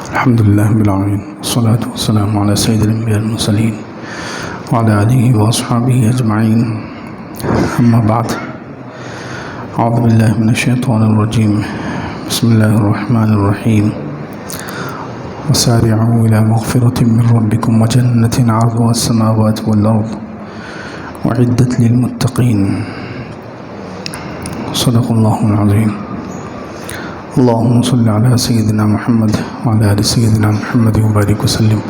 الحمد لله رب العالمين والصلاة والسلام على سيد الأنبياء المرسلين وعلى آله وأصحابه أجمعين أما بعد أعوذ بالله من الشيطان الرجيم بسم الله الرحمن الرحيم وسارعوا إلى مغفرة من ربكم وجنة عرضها السماوات والأرض وعدت للمتقين صدق الله العظيم اللهم صل على سيدنا محمد وعلى آل سيدنا محمد وبارك وسلم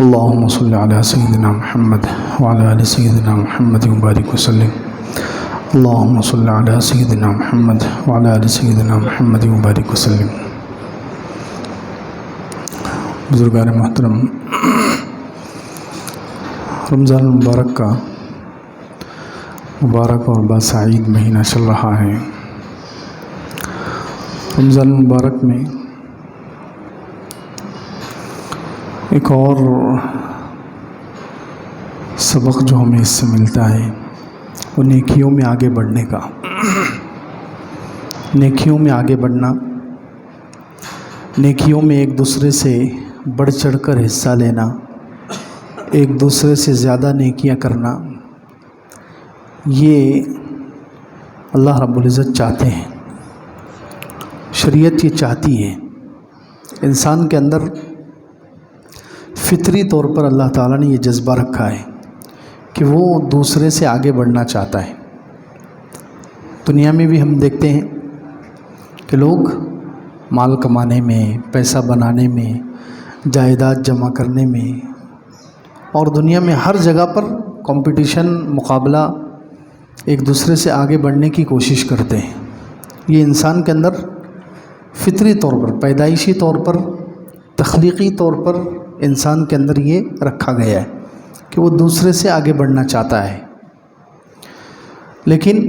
اللهم صل على سيدنا محمد وعلى آل سيدنا محمد وبارك وسلم اللهم صل على سيدنا محمد وعلى آل سيدنا محمد وبارك وسلم. بزرگان محترم، رمضان المبارک کا مبارک اور باسعید مہینہ چل رہا ہے. رمضان المبارک میں ایک اور سبق جو ہمیں اس سے ملتا ہے وہ نیکیوں میں آگے بڑھنے کا. نیکیوں میں آگے بڑھنا، نیکیوں میں ایک دوسرے سے بڑھ چڑھ کر حصہ لینا، ایک دوسرے سے زیادہ نیکیاں کرنا، یہ اللہ رب العزت چاہتے ہیں. شریعت یہ چاہتی ہے. انسان کے اندر فطری طور پر اللہ تعالیٰ نے یہ جذبہ رکھا ہے کہ وہ دوسرے سے آگے بڑھنا چاہتا ہے. دنیا میں بھی ہم دیکھتے ہیں کہ لوگ مال کمانے میں، پیسہ بنانے میں، جائیداد جمع کرنے میں اور دنیا میں ہر جگہ پر کمپٹیشن، مقابلہ، ایک دوسرے سے آگے بڑھنے کی کوشش کرتے ہیں. یہ انسان کے اندر فطری طور پر، پیدائشی طور پر، تخلیقی طور پر انسان کے اندر یہ رکھا گیا ہے کہ وہ دوسرے سے آگے بڑھنا چاہتا ہے. لیکن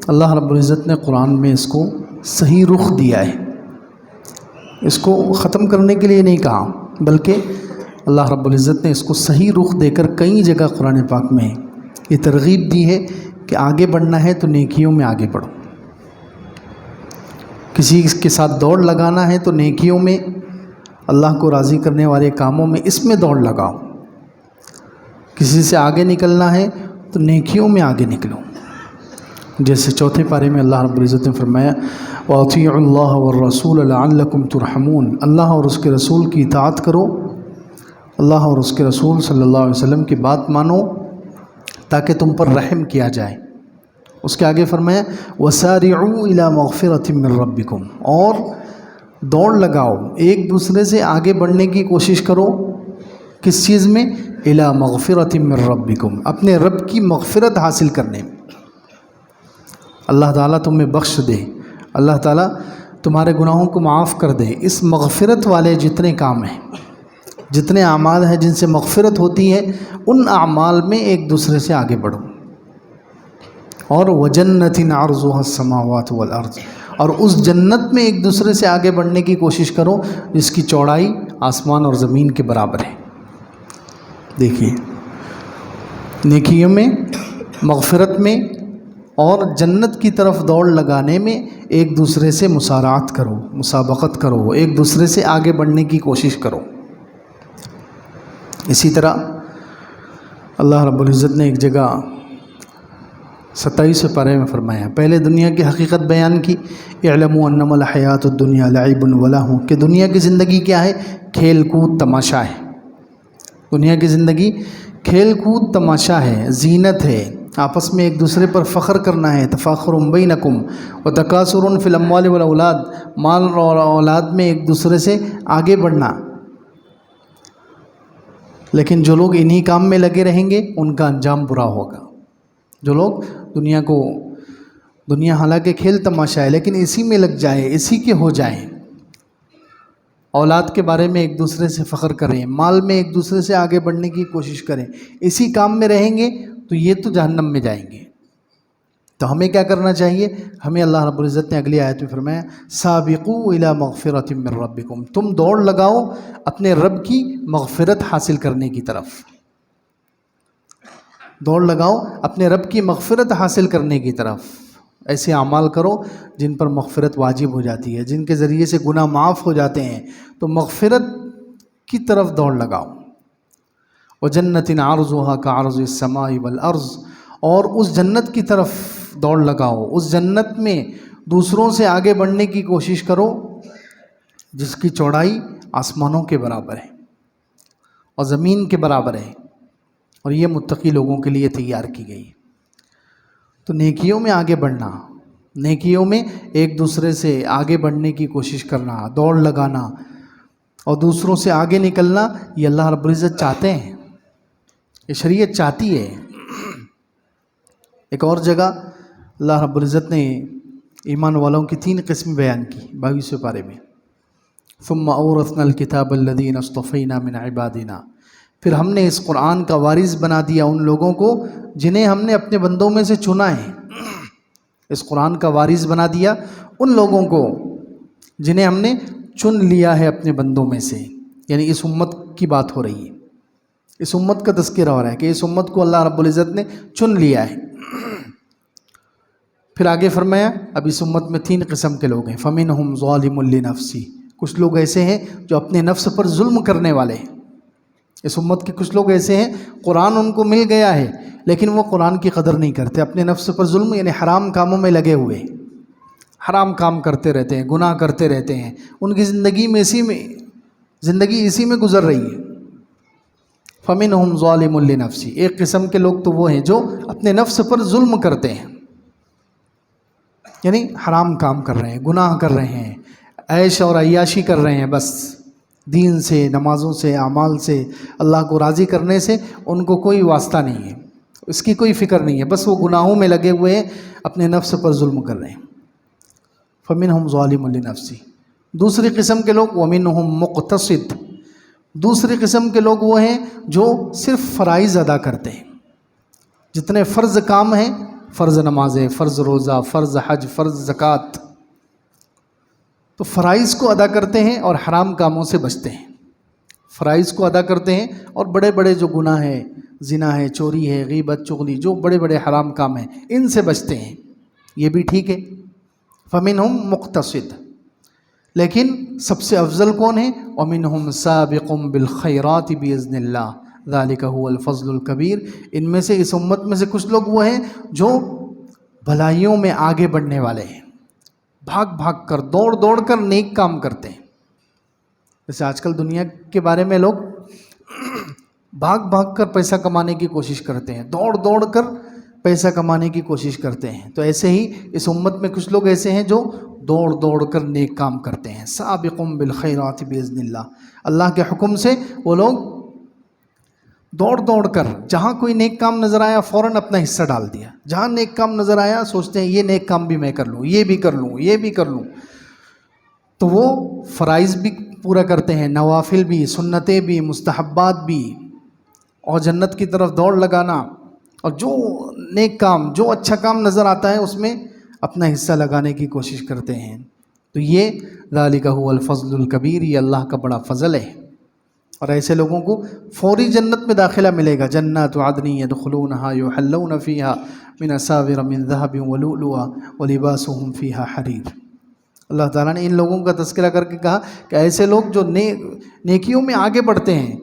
اللہ رب العزت نے قرآن میں اس کو صحیح رخ دیا ہے. اس کو ختم کرنے کے لیے نہیں کہا، بلکہ اللہ رب العزت نے اس کو صحیح رخ دے کر کئی جگہ قرآن پاک میں یہ ترغیب دی ہے کہ آگے بڑھنا ہے تو نیکیوں میں آگے بڑھو. کسی کے ساتھ دوڑ لگانا ہے تو نیکیوں میں، اللہ کو راضی کرنے والے کاموں میں، اس میں دوڑ لگاؤ. کسی سے آگے نکلنا ہے تو نیکیوں میں آگے نکلو. جیسے چوتھے پارے میں اللہ رب العزت نے فرمایا وَأَطِيعُوا اللَّهَ وَالرَّسُولَ لَعَلَّكُمْ تُرْحَمُونَ. اللہ اور اس کے رسول کی اطاعت کرو، اللہ اور اس کے رسول صلی اللہ علیہ وسلم کی بات مانو تاکہ تم پر رحم کیا جائے. اس کے آگے فرمایا وَسَارِعُوا إِلَى مَغْفِرَةٍ مِّن رَبِّكُمْ. اور دوڑ لگاؤ، ایک دوسرے سے آگے بڑھنے کی کوشش کرو. کس چیز میں؟ إِلَى مَغْفِرَةٍ مِّن رَبِّكُمْ. اپنے رب کی مغفرت حاصل کرنے میں. اللہ تعالیٰ تمہیں بخش دے، اللہ تعالیٰ تمہارے گناہوں کو معاف کر دے. اس مغفرت والے جتنے کام ہیں، جتنے اعمال ہیں جن سے مغفرت ہوتی ہے، ان اعمال میں ایک دوسرے سے آگے بڑھو. اور وَجَنَّةٍ عَرْضُهَا السَّمَاوَاتُ وَالْأَرْضُ. اور اس جنت میں ایک دوسرے سے آگے بڑھنے کی کوشش کرو جس کی چوڑائی آسمان اور زمین کے برابر ہے. دیکھیے، نیکیوں میں، مغفرت میں اور جنت کی طرف دوڑ لگانے میں ایک دوسرے سے مسارعت کرو، مسابقت کرو، ایک دوسرے سے آگے بڑھنے کی کوشش کرو. اسی طرح اللہ رب العزت نے ایک جگہ 27 پارے میں فرمایا، پہلے دنیا کی حقیقت بیان کی اعلموا انما الحیات الدنیا لعب ولہو، کہ دنیا کی زندگی کیا ہے؟ کھیل کود تماشا ہے. دنیا کی زندگی کھیل کود تماشا ہے، زینت ہے، آپس میں ایک دوسرے پر فخر کرنا ہے. تفاخر بینکم وتکاثر فی الاموال والاولاد. مال اور اولاد میں ایک دوسرے سے آگے بڑھنا. لیکن جو لوگ انہی کام میں لگے رہیں گے ان کا انجام برا ہوگا. جو لوگ دنیا حالانکہ کھیل تماشا ہے لیکن اسی میں لگ جائے، اسی کے ہو جائیں، اولاد کے بارے میں ایک دوسرے سے فخر کریں، مال میں ایک دوسرے سے آگے بڑھنے کی کوشش کریں، اسی کام میں رہیں گے تو یہ تو جہنم میں جائیں گے. تو ہمیں کیا کرنا چاہیے؟ ہمیں اللہ رب العزت نے اگلی آیت میں فرمایا سابقوا الی مغفرۃ من ربکم. تم دوڑ لگاؤ اپنے رب کی مغفرت حاصل کرنے کی طرف. دوڑ لگاؤ اپنے رب کی مغفرت حاصل کرنے کی طرف. ایسے اعمال کرو جن پر مغفرت واجب ہو جاتی ہے، جن کے ذریعے سے گناہ معاف ہو جاتے ہیں، تو مغفرت کی طرف دوڑ لگاؤ۔ وَجَنَّةٍ عَرْضُهَا كَعَرْضِ السَّمَاءِ وَالْأَرْضِ، اور اس جنت کی طرف دوڑ لگاؤ، اس جنت میں دوسروں سے آگے بڑھنے کی کوشش کرو جس کی چوڑائی آسمانوں کے برابر ہے اور زمین کے برابر ہے، اور یہ متقی لوگوں کے لیے تیار کی گئی۔ تو نیکیوں میں آگے بڑھنا، نیکیوں میں ایک دوسرے سے آگے بڑھنے کی کوشش کرنا، دوڑ لگانا اور دوسروں سے آگے نکلنا، یہ اللہ رب العزت چاہتے ہیں، یہ شریعت چاہتی ہے۔ ایک اور جگہ اللہ رب العزت نے ایمان والوں کی 3 قسم بیان کی 22ویں پارے میں، ثم اورثنا الکتاب الذین اصطفینا من عبادنا، پھر ہم نے اس قرآن کا وارث بنا دیا ان لوگوں کو جنہیں ہم نے اپنے بندوں میں سے چنا ہے۔ اس قرآن کا وارث بنا دیا ان لوگوں کو جنہیں ہم نے چن لیا ہے اپنے بندوں میں سے، یعنی اس امت کی بات ہو رہی ہے، اس امت کا تذکرہ ہو رہا ہے کہ اس امت کو اللہ رب العزت نے چن لیا ہے۔ پھر آگے فرمایا اب اس امت میں 3 قسم کے لوگ ہیں، فَمِنْهُمْ ظَالِمٌ لِنَفْسِهِ، کچھ لوگ ایسے ہیں جو اپنے نفس پر ظلم کرنے والے ہیں۔ اس امت کے کچھ لوگ ایسے ہیں قرآن ان کو مل گیا ہے لیکن وہ قرآن کی قدر نہیں کرتے، اپنے نفس پر ظلم یعنی حرام کاموں میں لگے ہوئے، حرام کام کرتے رہتے ہیں، گناہ کرتے رہتے ہیں، ان کی زندگی اسی میں گزر رہی ہے۔ فَمِنْهُمْ ظَالِمٌ لِنَفْسِهِ، ایک قسم کے لوگ تو وہ ہیں جو اپنے نفس پر ظلم کرتے ہیں، یعنی حرام کام کر رہے ہیں، گناہ کر رہے ہیں، عیش اور عیاشی کر رہے ہیں، بس دین سے، نمازوں سے، اعمال سے، اللہ کو راضی کرنے سے ان کو کوئی واسطہ نہیں ہے، اس کی کوئی فکر نہیں ہے، بس وہ گناہوں میں لگے ہوئے ہیں، اپنے نفس پر ظلم کر رہے ہیں۔ فَمِنْهُمْ ظَالِمٌ لِنَفْسِهِ، دوسری قسم کے لوگ وَمِنْهُمْ مُقْتَصِدٌ، دوسری قسم کے لوگ وہ ہیں جو صرف فرائض ادا کرتے ہیں، جتنے فرض کام ہیں، فرض نمازیں، فرض روزہ، فرض حج، فرض زکوٰۃ، تو فرائض کو ادا کرتے ہیں اور حرام کاموں سے بچتے ہیں، فرائض کو ادا کرتے ہیں اور بڑے بڑے جو گناہ ہیں، زنا ہے، چوری ہے، غیبت، چغلی، جو بڑے بڑے حرام کام ہیں ان سے بچتے ہیں، یہ بھی ٹھیک ہے۔ فَمِنْهُمْ مُقْتَصِدٌ، لیکن سب سے افضل کون ہے؟ وَمِنْهُمْ سَابِقٌ بِالْخَيْرَاتِ بِإِذْنِ اللَّهِ ذَلِكَ هُوَ الْفَضْلُ الْكَبِيرُ، ان میں سے اس امت میں سے کچھ لوگ وہ ہیں جو بھلائیوں میں آگے بڑھنے والے ہیں، بھاگ بھاگ کر، دوڑ دوڑ کر نیک کام کرتے ہیں۔ جیسے آج کل دنیا کے بارے میں لوگ بھاگ بھاگ کر پیسہ کمانے کی کوشش کرتے ہیں، دوڑ دوڑ کر پیسہ کمانے کی کوشش کرتے ہیں، تو ایسے ہی اس امت میں کچھ لوگ ایسے ہیں جو دوڑ دوڑ کر نیک کام کرتے ہیں۔ سابقون بالخیرات باذن اللہ، اللہ کے حکم سے وہ لوگ دوڑ دوڑ کر جہاں کوئی نیک کام نظر آیا فوراً اپنا حصہ ڈال دیا، جہاں نیک کام نظر آیا سوچتے ہیں یہ نیک کام بھی میں کر لوں، یہ بھی کر لوں، یہ بھی کر لوں، تو وہ فرائض بھی پورا کرتے ہیں، نوافل بھی، سنتیں بھی، مستحبات بھی، اور جنت کی طرف دوڑ لگانا، اور جو نیک کام، جو اچھا کام نظر آتا ہے اس میں اپنا حصہ لگانے کی کوشش کرتے ہیں۔ تو یہ ذالک هو الفضل الکبیر، یہ اللہ کا بڑا فضل ہے، اور ایسے لوگوں کو فوری جنت میں داخلہ ملے گا۔ جنات عدن يدخلونها يحلون فيها من اساور من ذهب ولؤلؤا ولباسهم فيها حرير۔ اللہ تعالیٰ نے ان لوگوں کا تذکرہ کر کے کہا کہ ایسے لوگ جو نیکیوں میں آگے بڑھتے ہیں،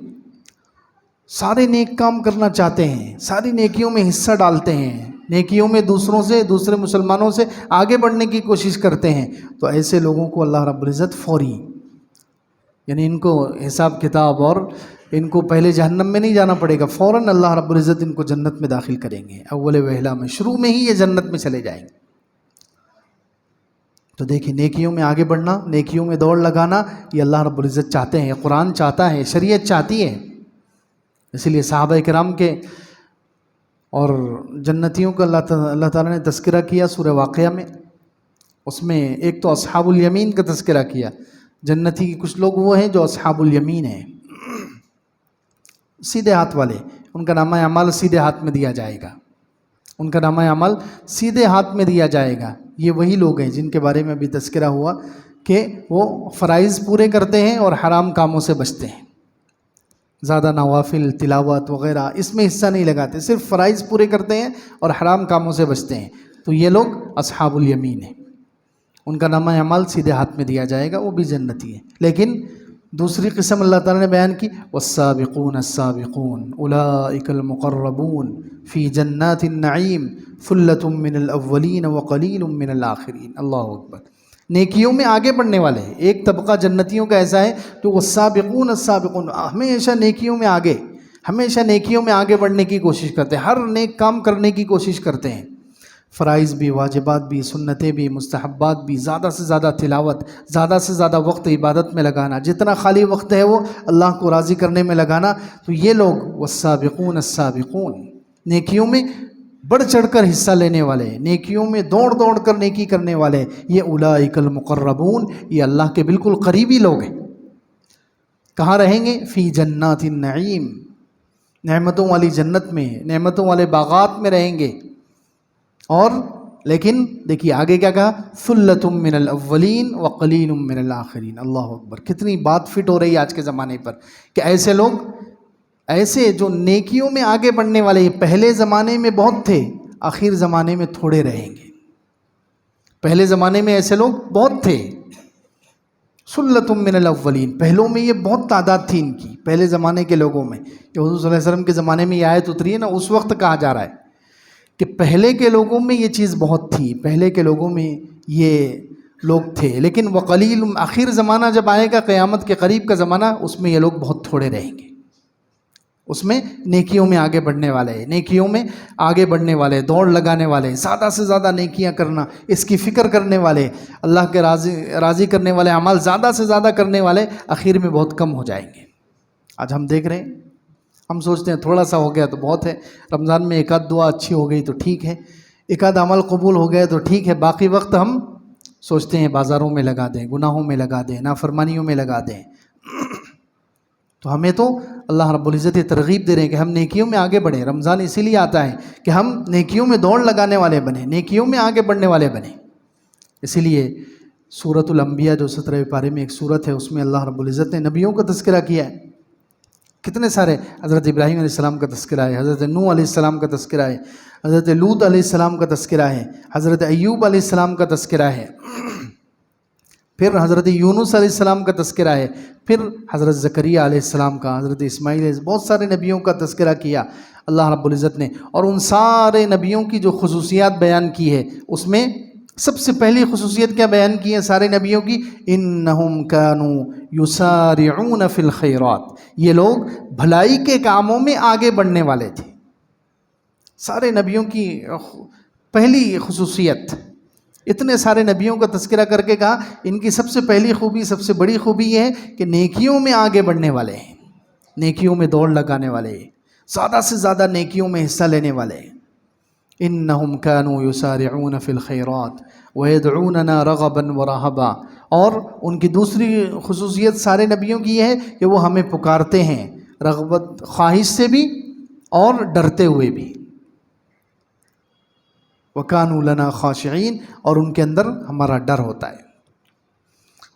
سارے نیک کام کرنا چاہتے ہیں، ساری نیکیوں میں حصہ ڈالتے ہیں، نیکیوں میں دوسروں سے، دوسرے مسلمانوں سے آگے بڑھنے کی کوشش کرتے ہیں، تو ایسے لوگوں کو اللہ رب العزت فوری، یعنی ان کو حساب کتاب اور ان کو پہلے جہنم میں نہیں جانا پڑے گا، فوراً اللہ رب العزت ان کو جنت میں داخل کریں گے، اول وہلا میں، شروع میں ہی یہ جنت میں چلے جائیں گے۔ تو دیکھیں، نیکیوں میں آگے بڑھنا، نیکیوں میں دوڑ لگانا، یہ اللہ رب العزت چاہتے ہیں، قرآن چاہتا ہے، شریعت چاہتی ہے۔ اسی لیے صحابہ کرام کے اور جنتیوں کا اللہ تعالیٰ نے تذکرہ کیا سورہ واقعہ میں، اس میں ایک تو اصحاب الیمین کا تذکرہ کیا، جنتی کچھ لوگ وہ ہیں جو اصحاب الیمین ہیں، سیدھے ہاتھ والے، ان کا نامہ اعمال سیدھے ہاتھ میں دیا جائے گا، ان کا نامہ اعمال سیدھے ہاتھ میں دیا جائے گا۔ یہ وہی لوگ ہیں جن کے بارے میں ابھی تذکرہ ہوا کہ وہ فرائض پورے کرتے ہیں اور حرام کاموں سے بچتے ہیں، زیادہ نوافل، تلاوت وغیرہ اس میں حصہ نہیں لگاتے، صرف فرائض پورے کرتے ہیں اور حرام کاموں سے بچتے ہیں۔ تو یہ لوگ اصحاب الیمین ہیں، ان کا نامہ اعمال سیدھے ہاتھ میں دیا جائے گا، وہ بھی جنتی ہیں۔ لیکن دوسری قسم اللہ تعالیٰ نے بیان کی، والسابقون السابقون اولئک المقربون فی جنات النعیم ثلۃ من الاولین وقلیل من الاخرین۔ اللہ اکبر۔ نیکیوں میں آگے بڑھنے والے ہیں۔ ایک طبقہ جنتیوں کا ایسا ہے جو والسابقون السابقون، ہمیشہ نیکیوں میں آگے، ہمیشہ نیکیوں میں آگے بڑھنے کی کوشش کرتے ہیں، ہر نیک کام کرنے کی کوشش کرتے ہیں، فرائض بھی، واجبات بھی، سنتیں بھی، مستحبات بھی، زیادہ سے زیادہ تلاوت، زیادہ سے زیادہ وقت عبادت میں لگانا، جتنا خالی وقت ہے وہ اللہ کو راضی کرنے میں لگانا۔ تو یہ لوگ والسابقون السابقون، نیکیوں میں بڑھ چڑھ کر حصہ لینے والے، نیکیوں میں دوڑ دوڑ کر نیکی کرنے والے، یہ اولئک المقربون، یہ اللہ کے بالکل قریبی لوگ ہیں۔ کہاں رہیں گے؟ فی جنات النعیم، نعمتوں والی جنت میں، نعمتوں والے باغات میں رہیں گے۔ اور لیکن دیکھیے آگے کیا کہا؟ ثلۃ من الاولین وقلیل من الاخرین۔ اللہ اکبر۔ کتنی بات فٹ ہو رہی ہے آج کے زمانے پر کہ ایسے لوگ، ایسے جو نیکیوں میں آگے بڑھنے والے، پہلے زمانے میں بہت تھے، آخر زمانے میں تھوڑے رہیں گے۔ پہلے زمانے میں ایسے لوگ بہت تھے، ثلۃ من الاولین، پہلوں میں یہ بہت تعداد تھی ان کی، پہلے زمانے کے لوگوں میں۔ کہ حضور صلی اللہ علیہ وسلم کے زمانے میں یہ آیت اتری ہے نا، اس وقت کہا جا رہا ہے کہ پہلے کے لوگوں میں یہ چیز بہت تھی، پہلے کے لوگوں میں یہ لوگ تھے، لیکن وقلیل، آخر زمانہ جب آئے گا، قیامت کے قریب کا زمانہ، اس میں یہ لوگ بہت تھوڑے رہیں گے۔ اس میں نیکیوں میں آگے بڑھنے والے، نیکیوں میں آگے بڑھنے والے، دوڑ لگانے والے، زیادہ سے زیادہ نیکیاں کرنا، اس کی فکر کرنے والے، اللہ کے راضی کرنے والے اعمال زیادہ سے زیادہ کرنے والے، آخر میں بہت کم ہو جائیں گے۔ آج ہم دیکھ رہے ہیں، ہم سوچتے ہیں تھوڑا سا ہو گیا تو بہت ہے، رمضان میں ایک آدھ دعا اچھی ہو گئی تو ٹھیک ہے، ایک آدھ عمل قبول ہو گیا تو ٹھیک ہے، باقی وقت ہم سوچتے ہیں بازاروں میں لگا دیں، گناہوں میں لگا دیں، نافرمانیوں میں لگا دیں۔ تو ہمیں تو اللہ رب العزت یہ ترغیب دے رہے ہیں کہ ہم نیکیوں میں آگے بڑھیں۔ رمضان اسی لیے آتا ہے کہ ہم نیکیوں میں دوڑ لگانے والے بنیں، نیکیوں میں آگے بڑھنے والے بنیں۔ اسی لیے سورۃ الانبیاء جو 17ویں پارے میں ایک سورت ہے، اس میں اللہ رب العزت نے نبیوں کا تذکرہ کیا ہے۔ کتنے سارے، حضرت ابراہیم علیہ السلام کا تذکرہ ہے، حضرت نوح علیہ السلام کا تذکرہ ہے، حضرت لوط علیہ السلام کا تذکرہ ہے، حضرت ایوب علیہ السلام کا تذکرہ ہے، پھر حضرت یونس علیہ السلام کا تذکرہ ہے، پھر حضرت زکریہ علیہ السلام کا، حضرت اسماعیل علیہ، بہت سارے نبیوں کا تذکرہ کیا اللہ رب العزت نے۔ اور ان سارے نبیوں کی جو خصوصیات بیان کی ہے، اس میں سب سے پہلی خصوصیت کیا بیان کی ہے سارے نبیوں کی؟ انہم کانوا یسارعون فی الخیرات، یہ لوگ بھلائی کے کاموں میں آگے بڑھنے والے تھے۔ سارے نبیوں کی پہلی خصوصیت، اتنے سارے نبیوں کا تذکرہ کر کے کہا ان کی سب سے پہلی خوبی، سب سے بڑی خوبی یہ ہے کہ نیکیوں میں آگے بڑھنے والے ہیں، نیکیوں میں دوڑ لگانے والے ہیں، زیادہ سے زیادہ نیکیوں میں حصہ لینے والے ہیں۔ انہم کانوا یسارعون فی الخیرات ویدعوننا رغبا ورہبا، اور ان کی دوسری خصوصیت سارے نبیوں کی یہ ہے کہ وہ ہمیں پکارتے ہیں رغبت، خواہش سے بھی اور ڈرتے ہوئے بھی۔ وَكَانُوا لَنَا خَاشِعِينَ، اور ان کے اندر ہمارا ڈر ہوتا ہے۔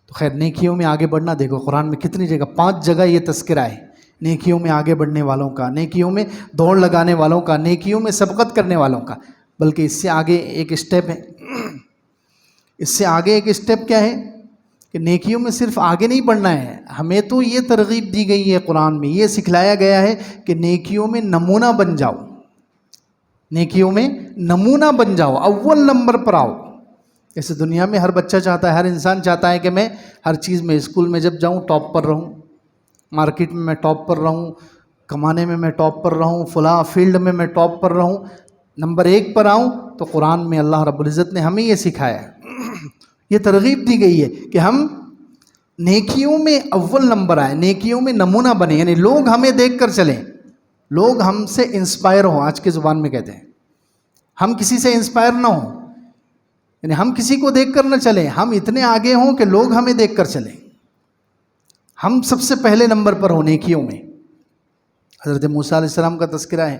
تو خیر نیکیوں میں آگے بڑھنا، دیکھو قرآن میں کتنی جگہ، 5 جگہ یہ تذکرہ ہے نیکیوں میں آگے بڑھنے والوں کا، نیکیوں میں دوڑ لگانے والوں کا، نیکیوں میں سبقت کرنے والوں کا۔ بلکہ اس سے آگے ایک اسٹیپ ہے، اس سے آگے ایک اسٹیپ کیا ہے کہ نیکیوں میں صرف آگے نہیں بڑھنا ہے، ہمیں تو یہ ترغیب دی گئی ہے قرآن میں، یہ سکھلایا گیا ہے کہ نیکیوں میں نمونہ بن جاؤ، نیکیوں میں نمونہ بن جاؤ، اول نمبر پر آؤ۔ جیسے دنیا میں ہر بچہ چاہتا ہے، ہر انسان چاہتا ہے کہ میں ہر چیز میں، اسکول میں جب جاؤں ٹاپ پر رہوں، مارکیٹ میں ٹاپ پر رہوں، کمانے میں میں ٹاپ پر رہوں، فلاں فیلڈ میں میں ٹاپ پر رہوں، نمبر 1 پر آؤں۔ تو قرآن میں اللہ رب العزت نے ہمیں یہ سکھایا ہے، یہ ترغیب دی گئی ہے کہ ہم نیکیوں میں اول نمبر آئیں، نیکیوں میں نمونہ بنیں، یعنی لوگ ہمیں دیکھ کر چلیں، لوگ ہم سے انسپائر ہوں، آج کے زبان میں کہتے ہیں، ہم کسی سے انسپائر نہ ہوں، یعنی ہم کسی کو دیکھ کر نہ چلیں، ہم اتنے آگے ہوں کہ لوگ ہمیں دیکھ کر چلیں، ہم سب سے پہلے نمبر پر ہوں نیکیوں میں۔ حضرت موسیٰ علیہ السلام کا تذکرہ ہے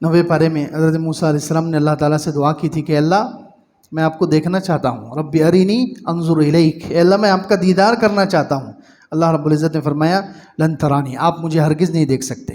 9ویں پارے میں، حضرت موسیٰ علیہ السلام نے اللہ تعالیٰ سے دعا کی تھی کہ اللہ میں آپ کو دیکھنا چاہتا ہوں، رب ارینی انظر الیک، اے اللہ میں آپ کا دیدار کرنا چاہتا ہوں۔ اللہ رب العزت نے فرمایا لن ترانی، آپ مجھے ہرگز نہیں دیکھ سکتے،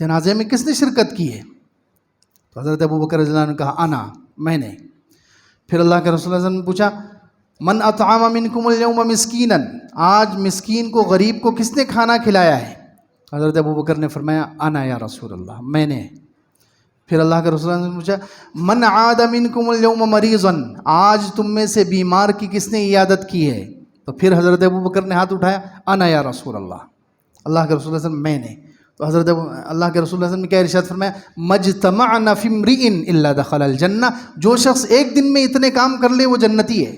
جنازے میں کس نے شرکت کی ہے؟ تو حضرت ابوبکر رضی اللہ عنہ نے کہا انا، میں نے۔ پھر اللہ کے رسول صلی اللہ علیہ وسلم نے پوچھا من اطعم منکم اليوم مسکینا، آج مسکین کو، غریب کو کس نے کھانا کھلایا ہے؟ حضرت ابوبکر نے فرمایا انا یا رسول اللہ، میں نے۔ پھر اللہ کے رسول صلی اللہ علیہ وسلم نے پوچھا من عاد منکم اليوم مریضا، آج تم میں سے بیمار کی کس نے عیادت کی ہے؟ تو پھر حضرت ابوبکر نے ہاتھ اٹھایا انا یا رسول اللہ، اللہ کے رسول صلی اللہ علیہ وسلم، میں نے۔ تو حضرت اللہ کے رسول صلی اللہ علیہ وسلم نے کیا ارشاد فرمایا مجتمعنا فی امرئ الا دخل الجنہ، جو شخص ایک دن میں اتنے کام کر لے وہ جنتی ہے۔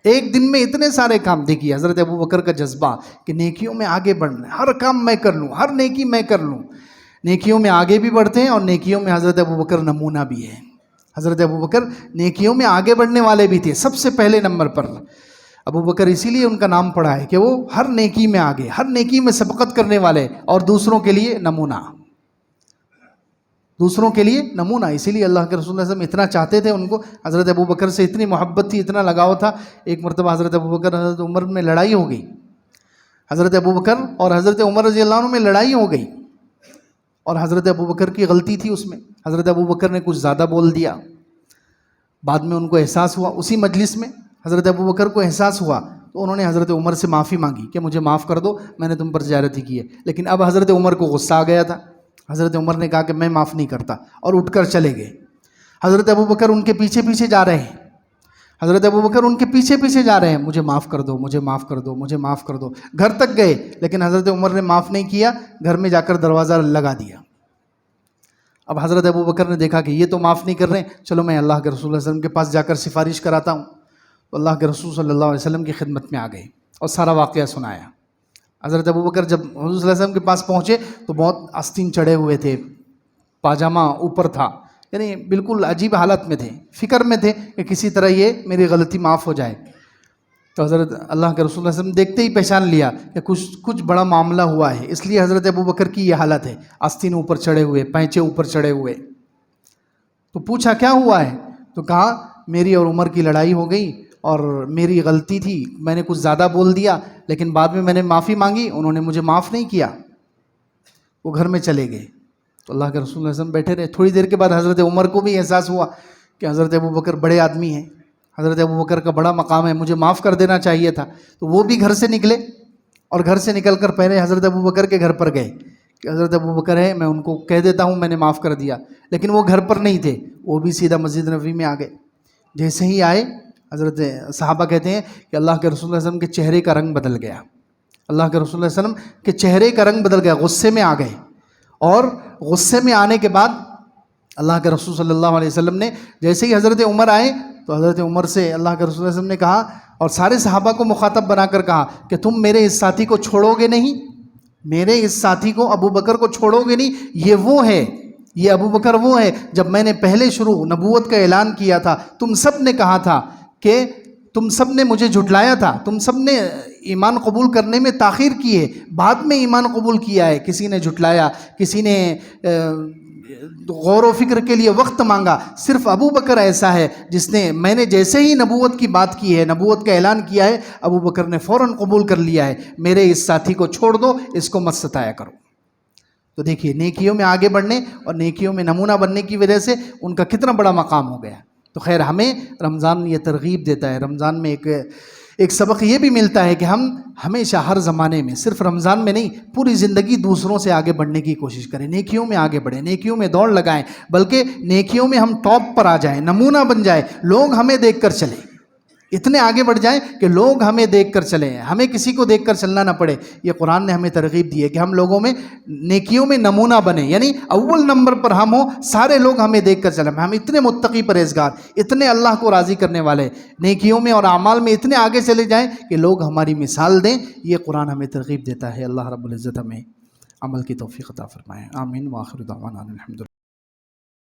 ایک دن میں اتنے سارے کام، دیکھیے حضرت ابوبکر کا جذبہ کہ نیکیوں میں آگے بڑھنا ہے، ہر کام میں کر لوں، ہر نیکی میں کر لوں۔ نیکیوں میں آگے بھی بڑھتے ہیں اور نیکیوں میں حضرت ابوبکر نمونہ بھی ہے۔ حضرت ابوبکر نیکیوں میں آگے بڑھنے والے بھی تھے، سب سے پہلے نمبر پر ابوبکر، اسی لیے ان کا نام پڑا ہے کہ وہ ہر نیکی میں آگے، ہر نیکی میں سبقت کرنے والے اور دوسروں کے لیے نمونہ، دوسروں کے لیے نمونہ۔ اسی لیے اللہ کے رسول صلی اللہ علیہ وسلم اتنا چاہتے تھے ان کو، حضرت ابوبکر سے اتنی محبت تھی، اتنا لگاؤ تھا۔ ایک مرتبہ حضرت ابوبکر حضرت عمر میں لڑائی ہو گئی، حضرت ابوبکر اور حضرت عمر رضی اللہ عنہ میں لڑائی ہو گئی، اور حضرت ابوبکر کی غلطی تھی اس میں، حضرت ابوبکر نے کچھ زیادہ بول دیا۔ بعد میں ان کو احساس ہوا، اسی مجلس میں حضرت ابوبکر کو احساس ہوا، تو انہوں نے حضرت عمر سے معافی مانگی کہ مجھے معاف کر دو، میں نے تم پر زیادتی کی ہے۔ لیکن اب حضرت عمر کو غصہ آ گیا تھا، حضرت عمر نے کہا کہ میں معاف نہیں کرتا، اور اٹھ کر چلے گئے۔ حضرت ابوبکر ان کے پیچھے پیچھے جا رہے ہیں، حضرت ابوبکر ان کے پیچھے پیچھے جا رہے ہیں، مجھے معاف کر دو، مجھے معاف کر دو، مجھے معاف کر دو۔ گھر تک گئے لیکن حضرت عمر نے معاف نہیں کیا، گھر میں جا کر دروازہ لگا دیا۔ اب حضرت ابوبکر نے دیکھا کہ یہ تو معاف نہیں کر رہے ہیں، چلو میں اللہ کے رسول صلی اللہ علیہ وسلم کے پاس جا کر سفارش کراتا ہوں۔ تو اللہ کے رسول صلی اللہ علیہ وسلم کی خدمت میں آ گئے اور سارا واقعہ سنایا۔ حضرت ابوبکر جب حضور صلی اللہ علیہ وسلم کے پاس پہنچے تو بہت آستین چڑھے ہوئے تھے، پاجامہ اوپر تھا، یعنی بالکل عجیب حالت میں تھے، فکر میں تھے کہ کسی طرح یہ میری غلطی معاف ہو جائے۔ تو حضرت اللہ کے رسول صلی اللہ علیہ وسلم دیکھتے ہی پہچان لیا کہ کچھ بڑا معاملہ ہوا ہے، اس لیے حضرت ابوبکر کی یہ حالت ہے، آستین اوپر چڑھے ہوئے، پینچے اوپر چڑھے ہوئے۔ تو پوچھا کیا ہوا ہے؟ تو کہا میری اور عمر کی لڑائی ہو گئی اور میری غلطی تھی، میں نے کچھ زیادہ بول دیا، لیکن بعد میں نے معافی مانگی، انہوں نے مجھے معاف نہیں کیا۔ وہ گھر میں چلے گئے۔ تو اللہ کے رسول صلی اللہ علیہ وسلم بیٹھے رہے۔ تھوڑی دیر کے بعد حضرت عمر کو بھی احساس ہوا کہ حضرت ابوبکر بڑے آدمی ہیں، حضرت ابوبکر کا بڑا مقام ہے، مجھے معاف کر دینا چاہیے تھا۔ تو وہ بھی گھر سے نکلے اور گھر سے نکل کر پہلے حضرت ابوبکر کے گھر پر گئے کہ حضرت ابوبکر ہے، میں ان کو کہہ دیتا ہوں میں نے معاف کر دیا۔ لیکن وہ گھر پر نہیں تھے، وہ بھی سیدھا مسجد نبوی میں آ گئے۔ جیسے ہی آئے، حضرت صحابہ کہتے ہیں کہ اللہ کے رسول صلی اللہ علیہ وسلم کے چہرے کا رنگ بدل گیا، اللہ کے رسول صلی اللہ علیہ وسلم کے چہرے کا رنگ بدل گیا، غصے میں آ گئے۔ اور غصے میں آنے کے بعد اللہ کے رسول صلی اللہ علیہ وسلم نے جیسے ہی حضرت عمر آئے تو حضرت عمر سے اللہ کے رسول صلی اللہ علیہ وسلم نے کہا اور سارے صحابہ کو مخاطب بنا کر کہا کہ تم میرے اس ساتھی کو چھوڑو گے نہیں، میرے اس ساتھی کو ابوبکر کو چھوڑو گے نہیں۔ یہ وہ ہے، یہ ابوبکر وہ ہے جب میں نے پہلے شروع نبوت کا اعلان کیا تھا، تم سب نے کہا تھا کہ تم سب نے مجھے جھٹلایا تھا، تم سب نے ایمان قبول کرنے میں تاخیر کی ہے، بعد میں ایمان قبول کیا ہے۔ کسی نے جھٹلایا، کسی نے غور و فکر کے لیے وقت مانگا، صرف ابوبکر ایسا ہے جس نے، میں نے جیسے ہی نبوت کی بات کی ہے، نبوت کا اعلان کیا ہے، ابوبکر نے فوراً قبول کر لیا ہے، میرے اس ساتھی کو چھوڑ دو، اس کو مت ستایا کرو۔ تو دیکھیے نیکیوں میں آگے بڑھنے اور نیکیوں میں نمونہ بننے کی وجہ سے ان کا کتنا بڑا مقام ہو گیا۔ تو خیر ہمیں رمضان یہ ترغیب دیتا ہے، رمضان میں ایک سبق یہ بھی ملتا ہے کہ ہم ہمیشہ ہر زمانے میں، صرف رمضان میں نہیں، پوری زندگی دوسروں سے آگے بڑھنے کی کوشش کریں، نیکیوں میں آگے بڑھیں، نیکیوں میں دوڑ لگائیں، بلکہ نیکیوں میں ہم ٹاپ پر آ جائیں، نمونہ بن جائیں، لوگ ہمیں دیکھ کر چلیں، اتنے آگے بڑھ جائیں کہ لوگ ہمیں دیکھ کر چلیں، ہمیں کسی کو دیکھ کر چلنا نہ پڑے۔ یہ قرآن نے ہمیں ترغیب دی ہے کہ ہم لوگوں میں نیکیوں میں نمونہ بنیں، یعنی اول نمبر پر ہم ہوں، سارے لوگ ہمیں دیکھ کر چلیں، ہم اتنے متقی پرہیزگار، اتنے اللہ کو راضی کرنے والے، نیکیوں میں اور اعمال میں اتنے آگے چلے جائیں کہ لوگ ہماری مثال دیں۔ یہ قرآن ہمیں ترغیب دیتا ہے۔ اللہ رب العزت ہمیں عمل کی توفیق عطا فرمائے، آمین۔ وآخر دعوانا الحمدللہ۔